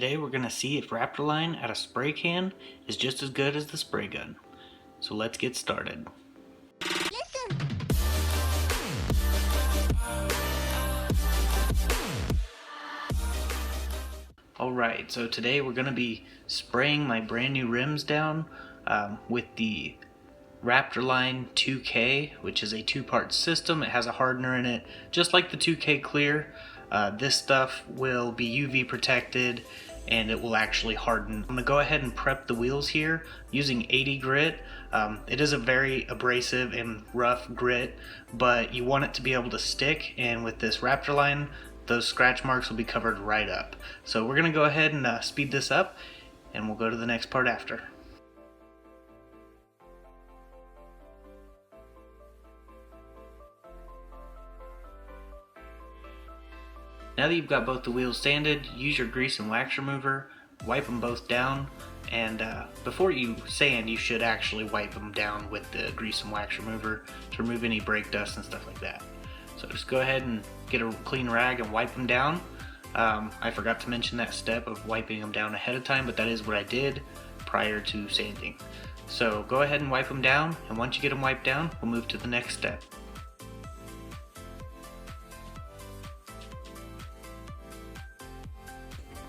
Today we're going to see if Raptor line at a spray can is just as good as the spray gun. So let's get started. Alright, so today we're going to be spraying my brand new rims down with the Raptor line 2K, which is a two-part system. It has a hardener in it, just like the 2K Clear. This stuff will be UV protected and it will actually harden. I'm going to go ahead and prep the wheels here using 80 grit. It is a very abrasive and rough grit, but you want it to be able to stick, and with this Raptor line, those scratch marks will be covered right up. So we're going to go ahead and speed this up, and we'll go to the next part after. Now that you've got both the wheels sanded, use your grease and wax remover, wipe them both down, and before you sand, you should actually wipe them down with the grease and wax remover to remove any brake dust and stuff like that. So just go ahead and get a clean rag and wipe them down. I forgot to mention that step of wiping them down ahead of time, but that is what I did prior to sanding. So go ahead and wipe them down, and once you get them wiped down, we'll move to the next step.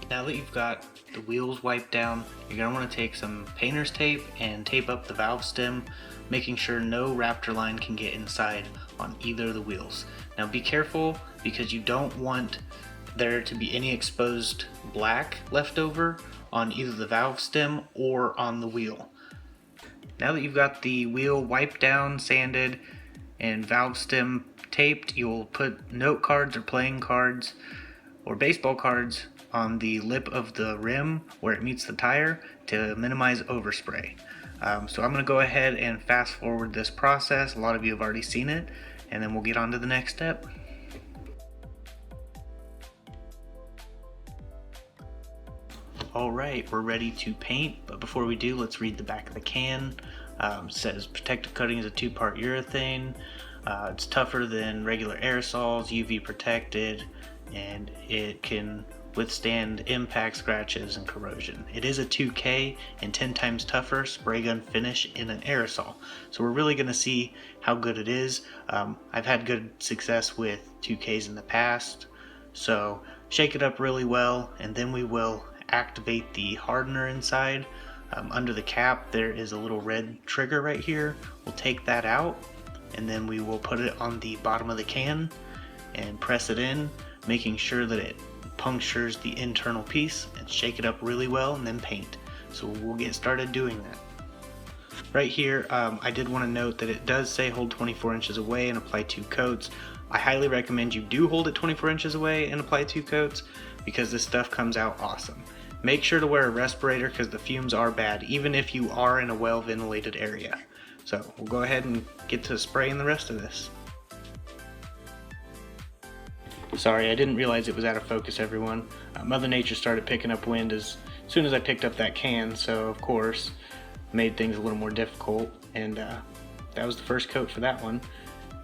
Now that you've got the wheels wiped down, you're going to want to take some painter's tape and tape up the valve stem, making sure no Raptor line can get inside on either of the wheels. Now be careful, because you don't want there to be any exposed black left over on either the valve stem or on the wheel. Now that you've got the wheel wiped down, sanded, and valve stem taped, you'll put note cards or playing cards or baseball cards on the lip of the rim where it meets the tire to minimize overspray. So I'm going to go ahead and fast forward this process. A lot of you have already seen it, and then we'll get on to the next step. Alright, we're ready to paint, but before we do, let's read the back of the can. It says protective coating is a two-part urethane. It's tougher than regular aerosols, UV protected, and it can withstand impact, scratches, and corrosion. It is a 2K and 10 times tougher spray gun finish in an aerosol. So we're really going to see how good it is. I've had good success with 2Ks in the past. So shake it up really well, and then we will activate the hardener inside. Under the cap there is a little red trigger right here. We'll take that out, and then we will put it on the bottom of the can and press it in, making sure that it punctures the internal piece, and shake it up really well, and then paint. So we'll get started doing that. Right here, I did want to note that it does say hold 24 inches away and apply 2 coats. I highly recommend you do hold it 24 inches away and apply 2 coats, because this stuff comes out awesome. Make sure to wear a respirator, because the fumes are bad, even if you are in a well ventilated area. So we'll go ahead and get to spraying the rest of this. Sorry, I didn't realize it was out of focus, everyone. Mother Nature started picking up wind as soon as I picked up that can, so of course made things a little more difficult, and that was the first coat for that one.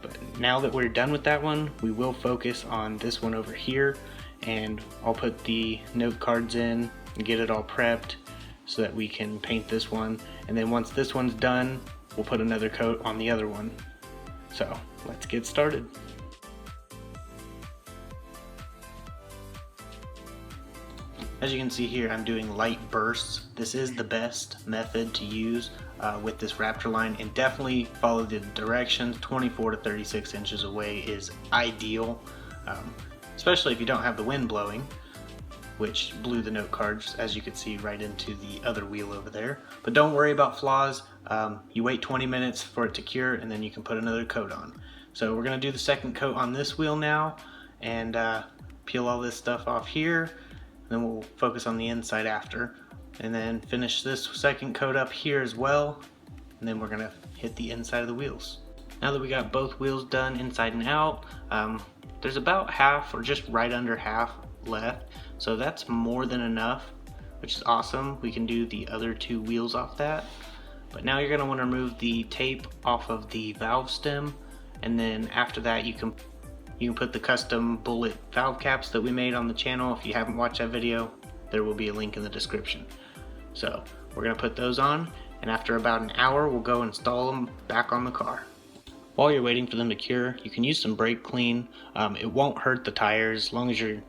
But now that we're done with that one, we will focus on this one over here, and I'll put the note cards in and get it all prepped so that we can paint this one, and then once this one's done, we'll put another coat on the other one. So let's get started. As you can see here, I'm doing light bursts. This is the best method to use with this Raptor line, and definitely follow the directions. 24 to 36 inches away is ideal, especially if you don't have the wind blowing, which blew the note cards, as you can see, right into the other wheel over there. But don't worry about flaws. You wait 20 minutes for it to cure, and then you can put another coat on. So we're going to do the second coat on this wheel now, and peel all this stuff off here. Then we'll focus on the inside after, and then finish this second coat up here as well, and then we're gonna hit the inside of the wheels. Now that we got both wheels done inside and out, there's about half, or just right under half left, so that's more than enough, which is awesome. We can do the other 2 wheels off that. But now you're gonna want to remove the tape off of the valve stem, and then after that you can put the custom bullet valve caps that we made on the channel. If you haven't watched that video, there will be a link in the description. So we're going to put those on, and after about an hour we'll go install them back on the car. While you're waiting for them to cure, you can use some brake clean. It won't hurt the tires as long as you're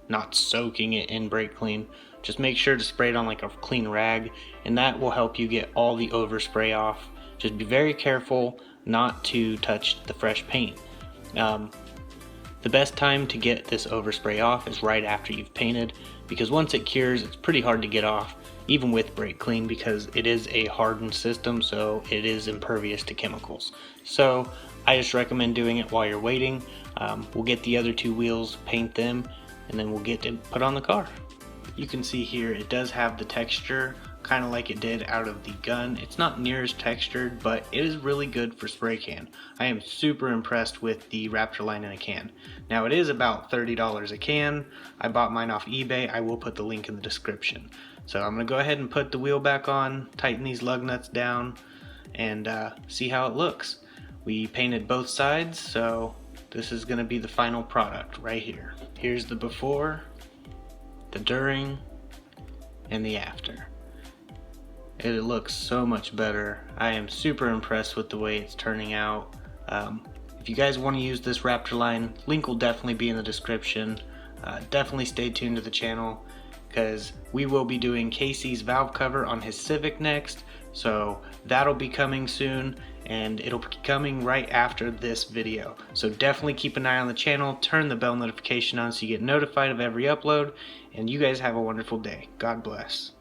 not soaking it in brake clean. Just make sure to spray it on like a clean rag, and that will help you get all the overspray off. Just be very careful not to touch the fresh paint. The best time to get this overspray off is right after you've painted, because once it cures it's pretty hard to get off, even with brake clean, because it is a hardened system, so it is impervious to chemicals. So I just recommend doing it while you're waiting. We'll get the other two wheels, paint them, and then we'll get it put on the car. You can see here it does have the texture kind of like it did out of the gun. It's not near as textured, but it is really good for spray can. I am super impressed with the Raptor line in a can. Now it is about $30 a can. I bought mine off eBay. I will put the link in the description. So I'm gonna go ahead and put the wheel back on, tighten these lug nuts down, and see how it looks. We painted both sides, so this is gonna be the final product right here. Here's the before, the during, and the after. It looks so much better. I am super impressed with the way it's turning out. If you guys want to use this Raptor line, link will definitely be in the description. Definitely stay tuned to the channel, because we will be doing Casey's valve cover on his Civic next, so that'll be coming soon, and it'll be coming right after this video. So definitely keep an eye on the channel, turn the bell notification on so you get notified of every upload, and you guys have a wonderful day. God bless.